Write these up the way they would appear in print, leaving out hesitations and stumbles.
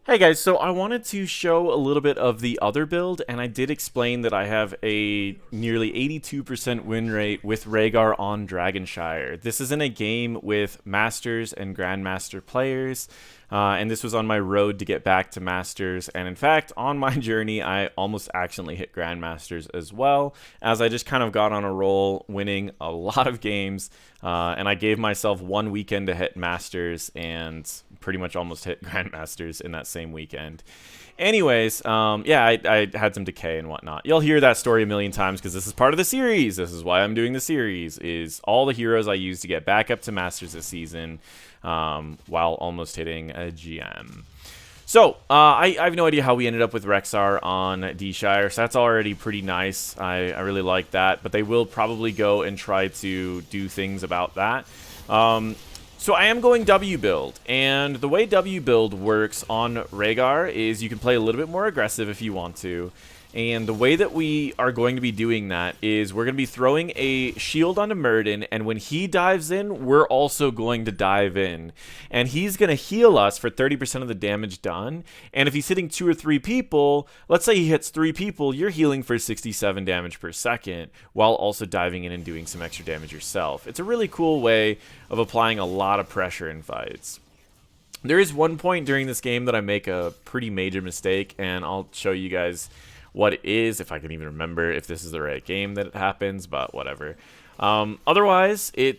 Hey guys, so I wanted to show a little bit of the other build, and I did explain that I have a nearly 82% win rate with Rehgar on Dragonshire. This is in a game with Masters and Grandmaster players, and this was on my road to get back to Masters, and in fact, on my journey, I almost accidentally hit Grandmasters as well, as I just kind of got on a roll, winning a lot of games, and I gave myself one weekend to hit Masters, and pretty much almost hit Grandmasters in that same weekend. Anyways, yeah, I had some decay and whatnot. You'll hear that story a million times because this is part of the series. This is why I'm doing the series, is all the heroes I used to get back up to Masters this season while almost hitting a GM. So, I have no idea how we ended up with Rexar on D-Shire, so that's already pretty nice. I really like that, but they will probably go and try to do things about that. So I am going W build, and the way W build works on Rehgar is you can play a little bit more aggressive if you want to, and the way that we are going to be doing that is we're going to be throwing a shield onto Murden, and when he dives in, we're also going to dive in, and he's going to heal us for 30% of the damage done, and if he's hitting 2 or 3 people, let's say he hits 3 people, you're healing for 67 damage per second, while also diving in and doing some extra damage yourself. It's a really cool way of applying a lot of pressure in fights. There is one point during this game that I make a pretty major mistake, and I'll show you guys what it is, if I can even remember if this is the right game that it happens, but whatever. Otherwise, yeah,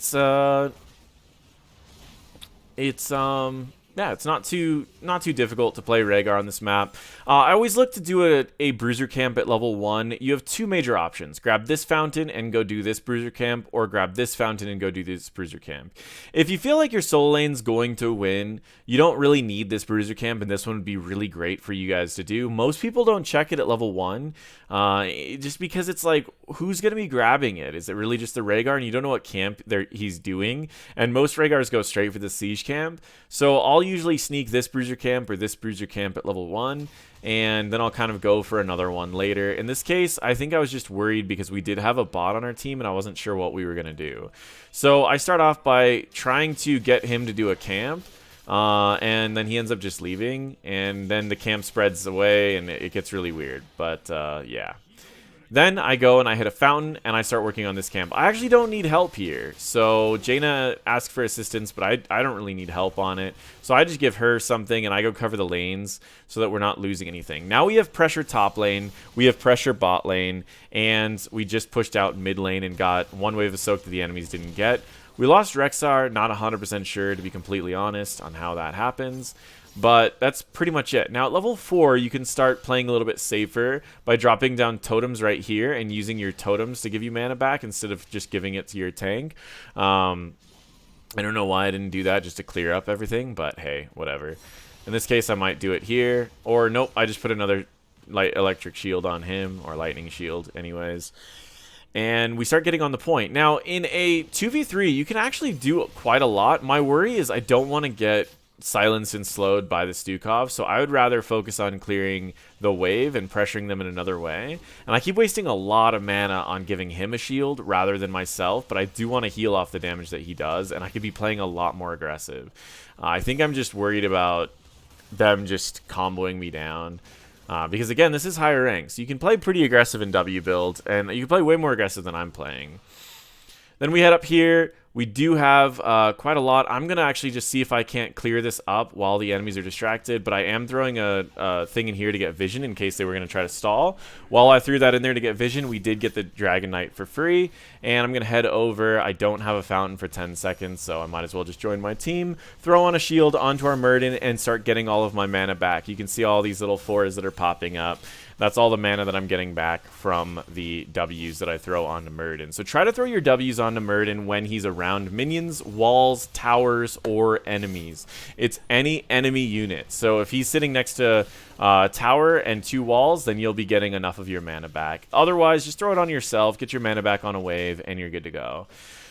it's not too difficult to play Rehgar on this map. I always look to do a bruiser camp at level 1. You have 2 major options. Grab this fountain and go do this bruiser camp, or grab this fountain and go do this bruiser camp. If you feel like your solo lane's going to win, you don't really need this bruiser camp, and this one would be really great for you guys to do. Most people don't check it at level 1, just because it's like, who's going to be grabbing it? Is it really just the Rehgar, and you don't know what camp he's doing? And most Rehgars go straight for the siege camp, so I'll usually sneak this bruiser camp or this bruiser camp at level 1, and then I'll kind of go for another one later. In this case, I think I was just worried because we did have a bot on our team and I wasn't sure what we were going to do. So I start off by trying to get him to do a camp, and then he ends up just leaving, and then the camp spreads away and it gets really weird. But yeah. Then I go and I hit a fountain and I start working on this camp. I actually don't need help here. So Jaina asked for assistance, but I don't really need help on it. So I just give her something and I go cover the lanes so that we're not losing anything. Now we have pressure top lane, we have pressure bot lane, and we just pushed out mid lane and got one wave of soak that the enemies didn't get. We lost Rexar, not 100% sure to be completely honest on how that happens. But that's pretty much it. Now at level 4, you can start playing a little bit safer by dropping down totems right here and using your totems to give you mana back instead of just giving it to your tank. I don't know why I didn't do that, just to clear up everything, but hey, whatever. In this case, I might do it here. Or nope, I just put another light electric shield on him, or lightning shield anyways. And we start getting on the point. Now in a 2v3, you can actually do quite a lot. My worry is I don't want to get silenced and slowed by the Stukov, so I would rather focus on clearing the wave and pressuring them in another way. And I keep wasting a lot of mana on giving him a shield rather than myself, but I do want to heal off the damage that he does, and I could be playing a lot more aggressive. I think I'm just worried about them just comboing me down. Because again, this is higher rank, so you can play pretty aggressive in W build, and you can play way more aggressive than I'm playing. Then we head up here. We do have quite a lot. I'm going to actually just see if I can't clear this up while the enemies are distracted, but I am throwing a thing in here to get vision in case they were going to try to stall. While I threw that in there to get vision, we did get the Dragon Knight for free, and I'm going to head over. I don't have a fountain for 10 seconds, so I might as well just join my team, throw on a shield onto our Murden, and start getting all of my mana back. You can see all these little 4s that are popping up. That's all the mana that I'm getting back from the W's that I throw onto Murden. So try to throw your W's onto Murden when he's around minions, walls, towers, or enemies. It's any enemy unit. So if he's sitting next to a tower and 2 walls, then you'll be getting enough of your mana back. Otherwise, just throw it on yourself, get your mana back on a wave, and you're good to go.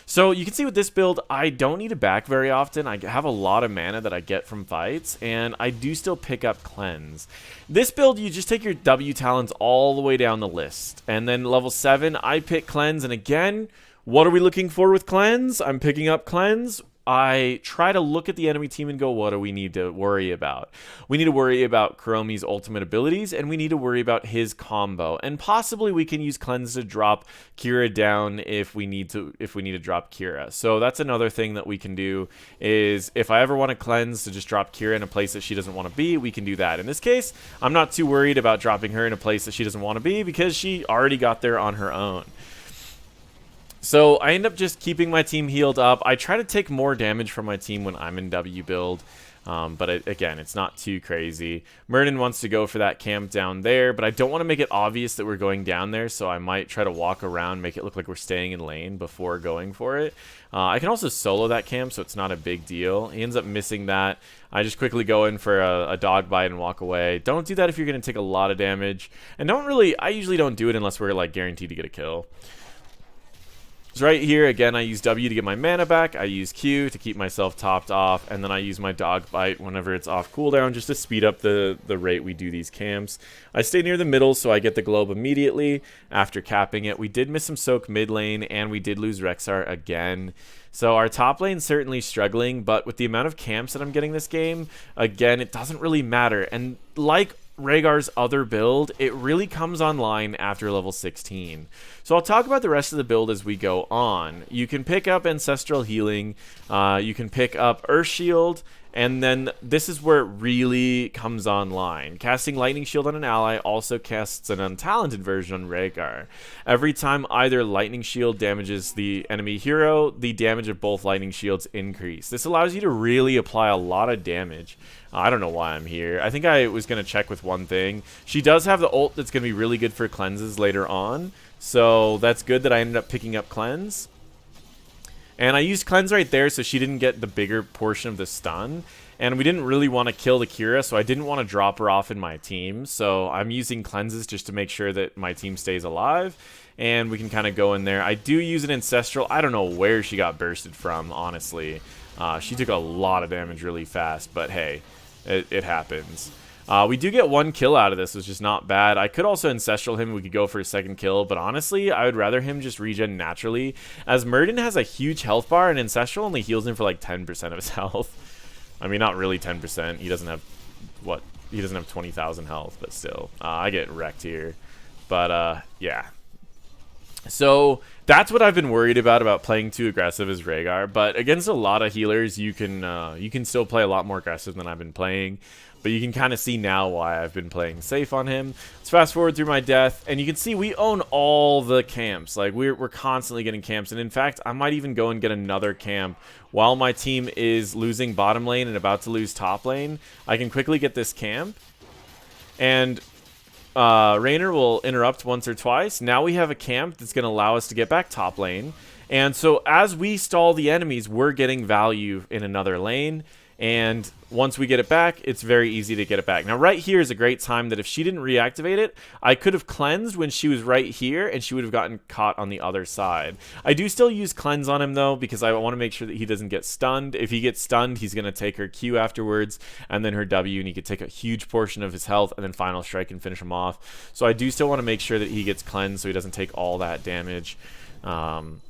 So you can see with this build, I don't need it back very often. I have a lot of mana that I get from fights, and I do still pick up Cleanse. This build, you just take your W talents all the way down the list. And then level 7, I pick Cleanse, and again, what are we looking for with Cleanse? I'm picking up Cleanse. I try to look at the enemy team and go, what do we need to worry about? We need to worry about Kuromi's ultimate abilities, and we need to worry about his combo. And possibly we can use Cleanse to drop Kira down if we need to drop Kira. So that's another thing that we can do, is if I ever want to Cleanse to just drop Kira in a place that she doesn't want to be, we can do that. In this case, I'm not too worried about dropping her in a place that she doesn't want to be because she already got there on her own. So I end up just keeping my team healed up. I try to take more damage from my team when I'm in W build. But again, it's not too crazy. Murden wants to go for that camp down there, but I don't want to make it obvious that we're going down there, so I might try to walk around, make it look like we're staying in lane before going for it. I can also solo that camp, so it's not a big deal. He ends up missing that. I just quickly go in for a dog bite and walk away. Don't do that if you're going to take a lot of damage. And I usually don't do it unless we're like guaranteed to get a kill. So right here, again, I use W to get my mana back, I use Q to keep myself topped off, and then I use my dog bite whenever it's off cooldown just to speed up the rate we do these camps. I stay near the middle so I get the globe immediately after capping it. We did miss some soak mid lane, and we did lose Rehgar again. So our top lane's certainly struggling, but with the amount of camps that I'm getting this game, again, it doesn't really matter. And like Rehgar's other build, it really comes online after level 16. So I'll talk about the rest of the build as we go on. You can pick up Ancestral Healing, you can pick up Earth Shield, and then this is where it really comes online. Casting Lightning Shield on an ally also casts an untalented version on Rehgar. Every time either Lightning Shield damages the enemy hero, the damage of both Lightning Shields increase. This allows you to really apply a lot of damage. I don't know why I'm here. I think I was going to check with one thing. She does have the ult that's going to be really good for cleanses later on, so that's good that I ended up picking up Cleanse. And I used Cleanse right there so she didn't get the bigger portion of the stun. And we didn't really want to kill the Kira, so I didn't want to drop her off in my team. So I'm using Cleanses just to make sure that my team stays alive. And we can kind of go in there. I do use an Ancestral. I don't know where she got bursted from, honestly. She took a lot of damage really fast, but hey, it happens. We do get one kill out of this, which is not bad. I could also Ancestral him. We could go for a second kill, but honestly, I would rather him just regen naturally, as Murden has a huge health bar, and Ancestral only heals him for like 10% of his health. I mean, not really 10%. He doesn't have, what? He doesn't have 20,000 health, but still. I get wrecked here. But, yeah. So that's what I've been worried about playing too aggressive as Rehgar. But against a lot of healers, you can still play a lot more aggressive than I've been playing. But you can kind of see now why I've been playing safe on him. Let's fast forward through my death, and you can see we own all the camps. Like, we're constantly getting camps, and in fact, I might even go and get another camp while my team is losing bottom lane and about to lose top lane. I can quickly get this camp, and Raynor will interrupt once or twice. Now we have a camp that's going to allow us to get back top lane, and so as we stall the enemies, we're getting value in another lane. And once we get it back, it's very easy to get it back. Now, right here is a great time that if she didn't reactivate it, I could have cleansed when she was right here, and she would have gotten caught on the other side. I do still use cleanse on him, though, because I want to make sure that he doesn't get stunned. If he gets stunned, he's going to take her Q afterwards, and then her W, and he could take a huge portion of his health, and then final strike and finish him off. So I do still want to make sure that he gets cleansed so he doesn't take all that damage. And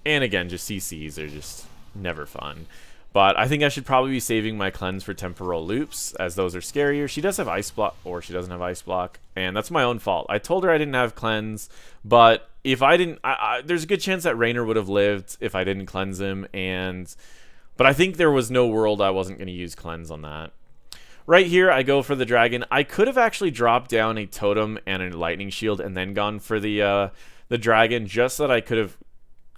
again, just CCs are just never fun. But I think I should probably be saving my cleanse for temporal loops, as those are scarier. She does have ice block, or she doesn't have ice block, and that's my own fault. I told her I didn't have cleanse, but if I didn't, there's a good chance that Raynor would have lived if I didn't cleanse him, but I think there was no world I wasn't going to use cleanse on that. Right here, I go for the dragon. I could have actually dropped down a totem and a lightning shield and then gone for the dragon, just so that I could have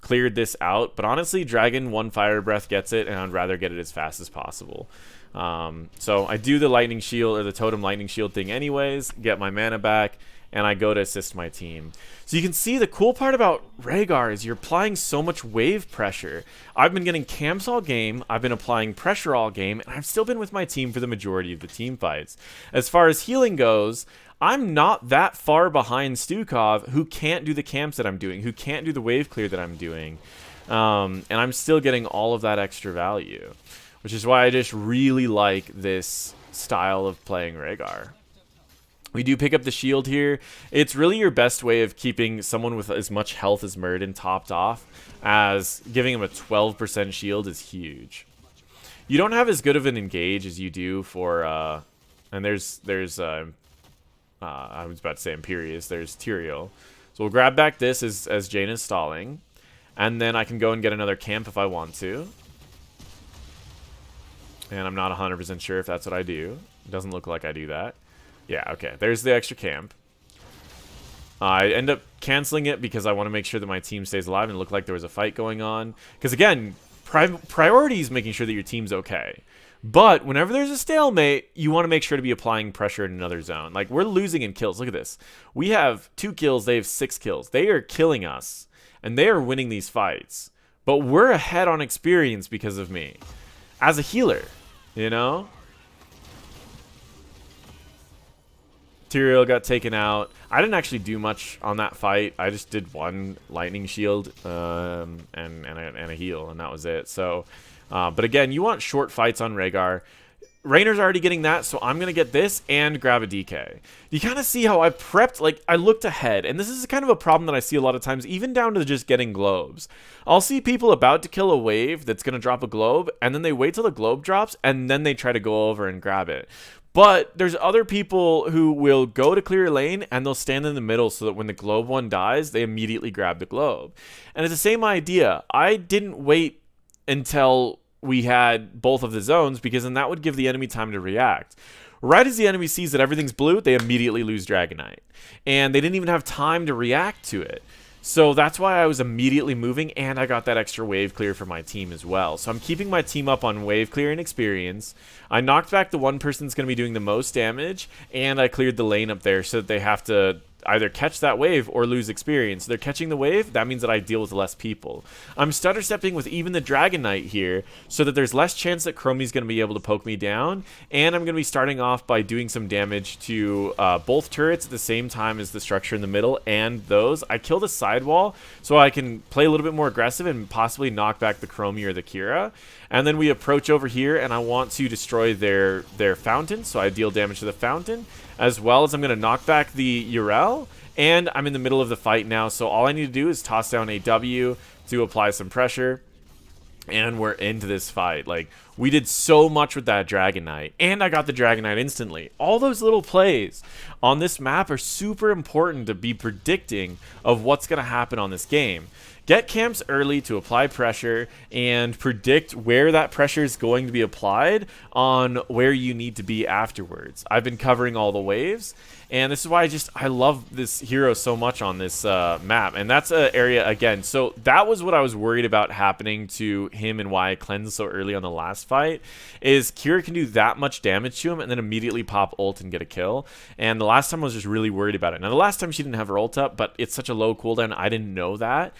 cleared this out, but honestly, dragon one fire breath gets it, and I'd rather get it as fast as possible. So I do the lightning shield, or the totem lightning shield thing anyways, get my mana back, and I go to assist my team. So you can see the cool part about Rehgar is you're applying so much wave pressure. I've been getting camps all game, I've been applying pressure all game, and I've still been with my team for the majority of the team fights. As far as healing goes, I'm not that far behind Stukov, who can't do the camps that I'm doing, who can't do the wave clear that I'm doing. And I'm still getting all of that extra value, which is why I just really like this style of playing Rehgar. We do pick up the shield here. It's really your best way of keeping someone with as much health as Muradin topped off, as giving him a 12% shield is huge. You don't have as good of an engage as you do for, and there's I was about to say Imperius, there's Tyrael. So we'll grab back this as Jane is stalling, and then I can go and get another camp if I want to. And I'm not 100% sure if that's what I do. It doesn't look like I do that. Yeah, okay. There's the extra camp. I end up canceling it because I want to make sure that my team stays alive and it looked like there was a fight going on. Because again, priority is making sure that your team's okay. But whenever there's a stalemate, you want to make sure to be applying pressure in another zone. Like, we're losing in kills. Look at this. We have 2 kills. They have 6 kills. They are killing us. And they are winning these fights. But we're ahead on experience because of me. As a healer, you know? Tyrael got taken out. I didn't actually do much on that fight. I just did 1 lightning shield and a heal, and that was it. So, but again, you want short fights on Rehgar. Rainer's already getting that, so I'm going to get this and grab a DK. You kind of see how I prepped, like, I looked ahead, and this is kind of a problem that I see a lot of times, even down to just getting globes. I'll see people about to kill a wave that's going to drop a globe, and then they wait till the globe drops, and then they try to go over and grab it. But there's other people who will go to clear a lane and they'll stand in the middle so that when the globe one dies, they immediately grab the globe. And it's the same idea. I didn't wait until we had both of the zones because then that would give the enemy time to react. Right as the enemy sees that everything's blue, they immediately lose Dragonite. And they didn't even have time to react to it. So that's why I was immediately moving, and I got that extra wave clear for my team as well. So I'm keeping my team up on wave clear and experience. I knocked back the one person that's going to be doing the most damage, and I cleared the lane up there so that they have to either catch that wave or lose experience. They're catching the wave, that means that I deal with less people. I'm stutter stepping with even the Dragon Knight here so that there's less chance that Chromie's going to be able to poke me down, and I'm going to be starting off by doing some damage to both turrets at the same time as the structure in the middle and those. I kill the sidewall so I can play a little bit more aggressive and possibly knock back the Chromie or the Kira. And then we approach over here, and I want to destroy their fountain, so I deal damage to the fountain, as well as I'm going to knock back the Urel, and I'm in the middle of the fight now, so all I need to do is toss down a W to apply some pressure, and we're into this fight. Like, we did so much with that Dragon Knight, and I got the Dragon Knight instantly. All those little plays on this map are super important to be predicting of what's going to happen on this game. Get camps early to apply pressure and predict where that pressure is going to be applied on where you need to be afterwards. I've been covering all the waves, and this is why I love this hero so much on this map. And that's an area, again, so that was what I was worried about happening to him and why I cleansed so early on the last fight, is Kira can do that much damage to him and then immediately pop ult and get a kill. And the last time I was just really worried about it. Now, the last time she didn't have her ult up, but it's such a low cooldown, I didn't know that.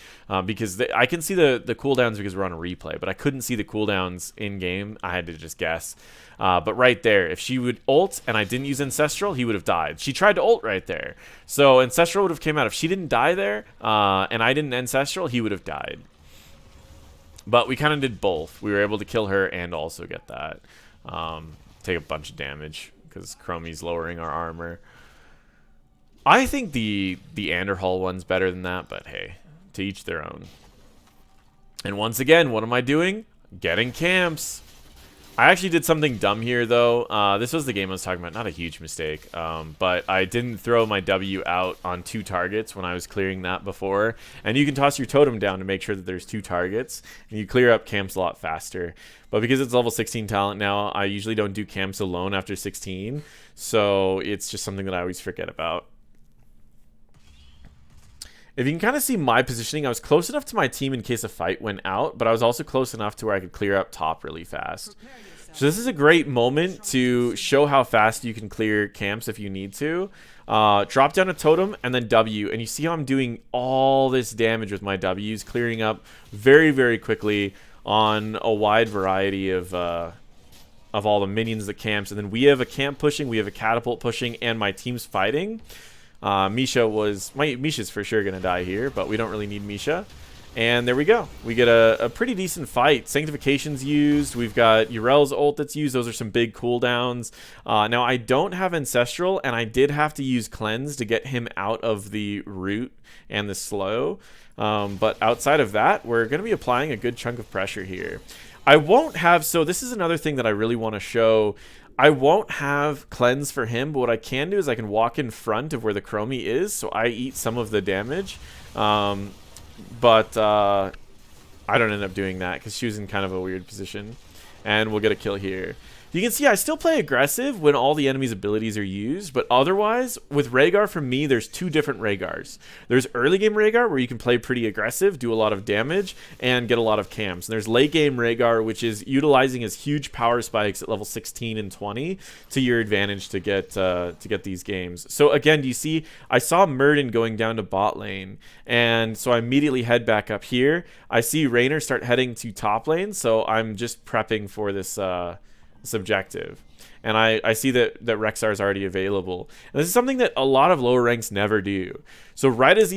Because I can see the cooldowns because we're on a replay, but I couldn't see the cooldowns in-game. I had to just guess. But right there, if she would ult and I didn't use Ancestral, he would have died. She tried to ult right there. So Ancestral would have came out. If she didn't die there and I didn't Ancestral, he would have died. But we kind of did both. We were able to kill her and also get that. Take a bunch of damage because Chromie's lowering our armor. I think the Anderhall one's better than that, but hey, to each their own. And once again, what am I doing? Getting camps. I actually did something dumb here, though. This was the game I was talking about. Not a huge mistake, but I didn't throw my W out on 2 targets when I was clearing that before. And you can toss your totem down to make sure that there's 2 targets, and you clear up camps a lot faster. But because it's level 16 talent now, I usually don't do camps alone after 16, so it's just something that I always forget about. If you can kind of see my positioning, I was close enough to my team in case a fight went out, but I was also close enough to where I could clear up top really fast. So this is a great moment to show how fast you can clear camps if you need to. Drop down a totem and then W, and you see how I'm doing all this damage with my Ws, clearing up very, very quickly on a wide variety of all the minions, the camps. And then we have a camp pushing, we have a catapult pushing, and my team's fighting. Misha's for sure gonna die here, but we don't really need Misha. And there we go. We get a pretty decent fight. Sanctification's used. We've got Urel's ult that's used. Those are some big cooldowns. Now, I don't have Ancestral, and I did have to use Cleanse to get him out of the root and the slow. But outside of that, we're going to be applying a good chunk of pressure here. I won't have... So this is another thing that I really want to show. I won't have Cleanse for him, but what I can do is I can walk in front of where the Chromie is, so I eat some of the damage. But I don't end up doing that because she was in kind of a weird position. And we'll get a kill here. You can see I still play aggressive when all the enemy's abilities are used, but otherwise, with Rehgar, for me, there's two different Rehgars. There's early game Rehgar, where you can play pretty aggressive, do a lot of damage, and get a lot of camps. And there's late game Rehgar, which is utilizing his huge power spikes at level 16 and 20 to your advantage to get these games. So again, you see, I saw Murden going down to bot lane, and so I immediately head back up here. I see Raynor start heading to top lane, so I'm just prepping for this objective, and I see that Rexxar is already available, and this is something that a lot of lower ranks never do. So right as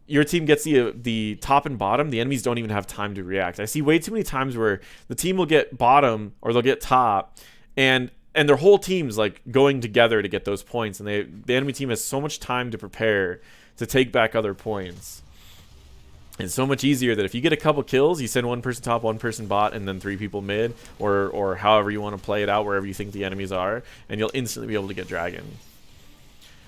your team gets the top and bottom, the enemies don't even have time to react. I see way too many times where the team will get bottom or they'll get top, and their whole team's like going together to get those points, and the enemy team has so much time to prepare to take back other points. It's so much easier that if you get a couple kills, you send one person top, one person bot, and then 3 people mid, or however you want to play it out, wherever you think the enemies are, and you'll instantly be able to get Dragon.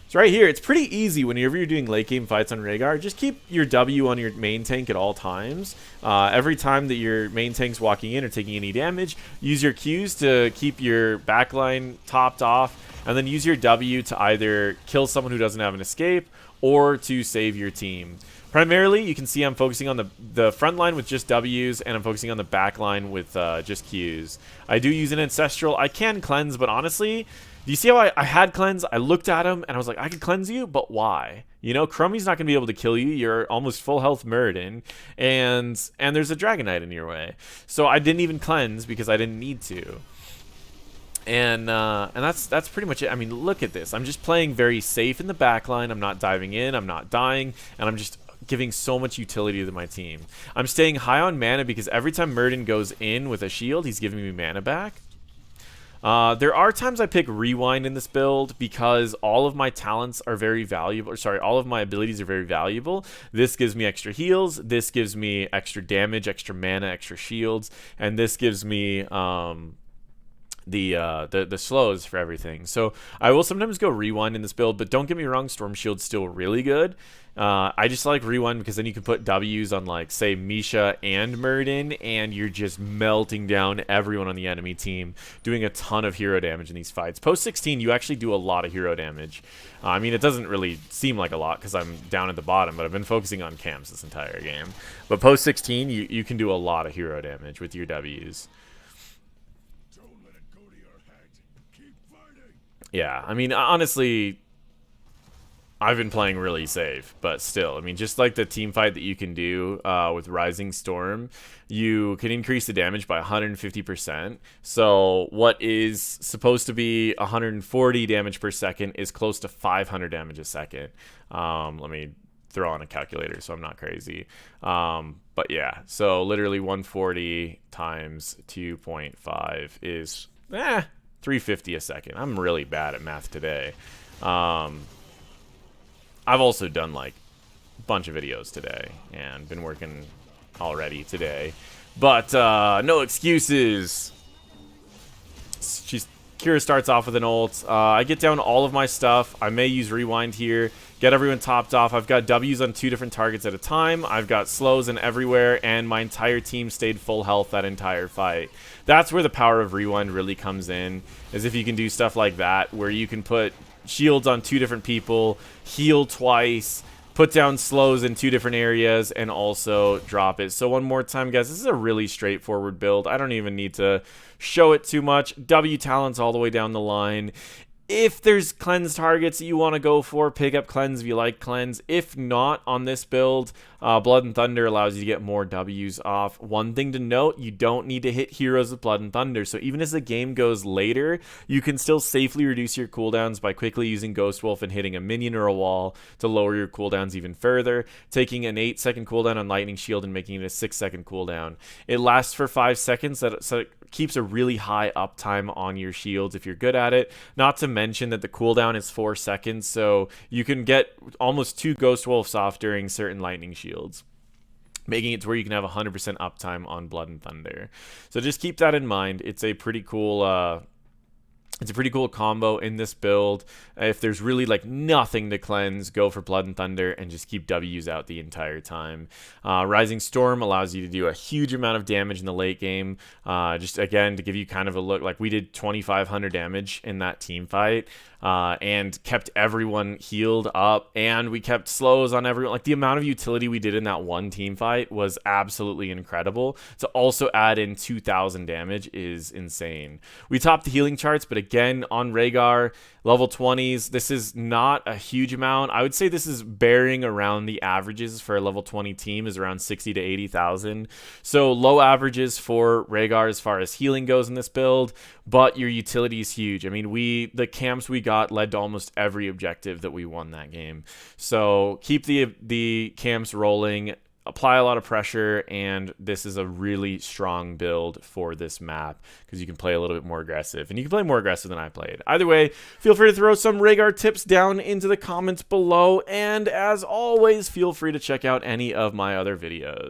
So right here, it's pretty easy whenever you're doing late game fights on Rehgar. Just keep your W on your main tank at all times. Every time that your main tank's walking in or taking any damage, use your Qs to keep your backline topped off, and then use your W to either kill someone who doesn't have an escape or to save your team. Primarily, you can see I'm focusing on the front line with just Ws, and I'm focusing on the back line with just Qs. I do use an Ancestral. I can Cleanse, but honestly, do you see how I had Cleanse? I looked at him, and I was like, I could Cleanse you, but why? You know, Chromie's not going to be able to kill you. You're almost full health Murden, and there's a Dragonite in your way. So I didn't even Cleanse because I didn't need to. And that's pretty much it. I mean, look at this. I'm just playing very safe in the back line. I'm not diving in. I'm not dying, and I'm just giving so much utility to my team. I'm staying high on mana because every time Murden goes in with a shield, he's giving me mana back. There are times I pick Rewind in this build because all of my talents are very valuable. Or sorry, all of my abilities are very valuable. This gives me extra heals. This gives me extra damage, extra mana, extra shields, and this gives me the slows for everything. So I will sometimes go Rewind in this build, but don't get me wrong, Storm Shield's still really good. I just like Rewind because then you can put W's on, like, say, Misha and Murden, and you're just melting down everyone on the enemy team, doing a ton of hero damage in these fights. Post 16, you actually do a lot of hero damage. I mean, it doesn't really seem like a lot because I'm down at the bottom, but I've been focusing on camps this entire game. But post 16, you can do a lot of hero damage with your W's. Yeah, I mean, honestly, I've been playing really safe, but still, I mean, just like the team fight that you can do with Rising Storm, you can increase the damage by 150%. So what is supposed to be 140 damage per second is close to 500 damage a second. Let me throw on a calculator so I'm not crazy. But yeah, so literally 140 times 2.5 is 350 a second. I'm really bad at math today. I've also done like a bunch of videos today and been working already today, but no excuses. Kira starts off with an ult. I get down all of my stuff. I may use Rewind here, get everyone topped off. I've got W's on 2 different targets at a time. I've got slows in everywhere, and my entire team stayed full health that entire fight. That's where the power of Rewind really comes in, is if you can do stuff like that, where you can put shields on 2 different people, heal twice, put down slows in 2 different areas, and also drop it. So one more time, guys, this is a really straightforward build. I don't even need to show it too much. W talents all the way down the line. If there's cleanse targets that you want to go for, pick up cleanse if you like cleanse. If not, on this build, Blood and Thunder allows you to get more W's off. One thing to note, you don't need to hit heroes with Blood and Thunder. So even as the game goes later, you can still safely reduce your cooldowns by quickly using Ghost Wolf and hitting a minion or a wall to lower your cooldowns even further, taking an 8-second cooldown on Lightning Shield and making it a 6-second cooldown. It lasts for 5 seconds, so it keeps a really high uptime on your shields if you're good at it. Not to mention that the cooldown is 4 seconds, so you can get almost 2 Ghost Wolves off during certain Lightning Shields, making it to where you can have 100% uptime on Blood and Thunder. So just keep that in mind. It's a pretty cool combo in this build. If there's really like nothing to cleanse, go for Blood and Thunder and just keep W's out the entire time. Rising Storm allows you to do a huge amount of damage in the late game. Just again, to give you kind of a look, like we did 2,500 damage in that team fight. And kept everyone healed up, and we kept slows on everyone. Like, the amount of utility we did in that one team fight was absolutely incredible. To also add in 2,000 damage is insane. We topped the healing charts, but again, on Rehgar, level 20s, this is not a huge amount. I would say this is bearing around the averages for a level 20 team is around 60 to 80,000. So low averages for Rehgar as far as healing goes in this build, but your utility is huge. I mean, the camps we got led to almost every objective that we won that game. So keep the camps rolling, apply a lot of pressure, and this is a really strong build for this map because you can play a little bit more aggressive, and you can play more aggressive than I played. Either way, feel free to throw some Rehgar tips down into the comments below, and as always, feel free to check out any of my other videos.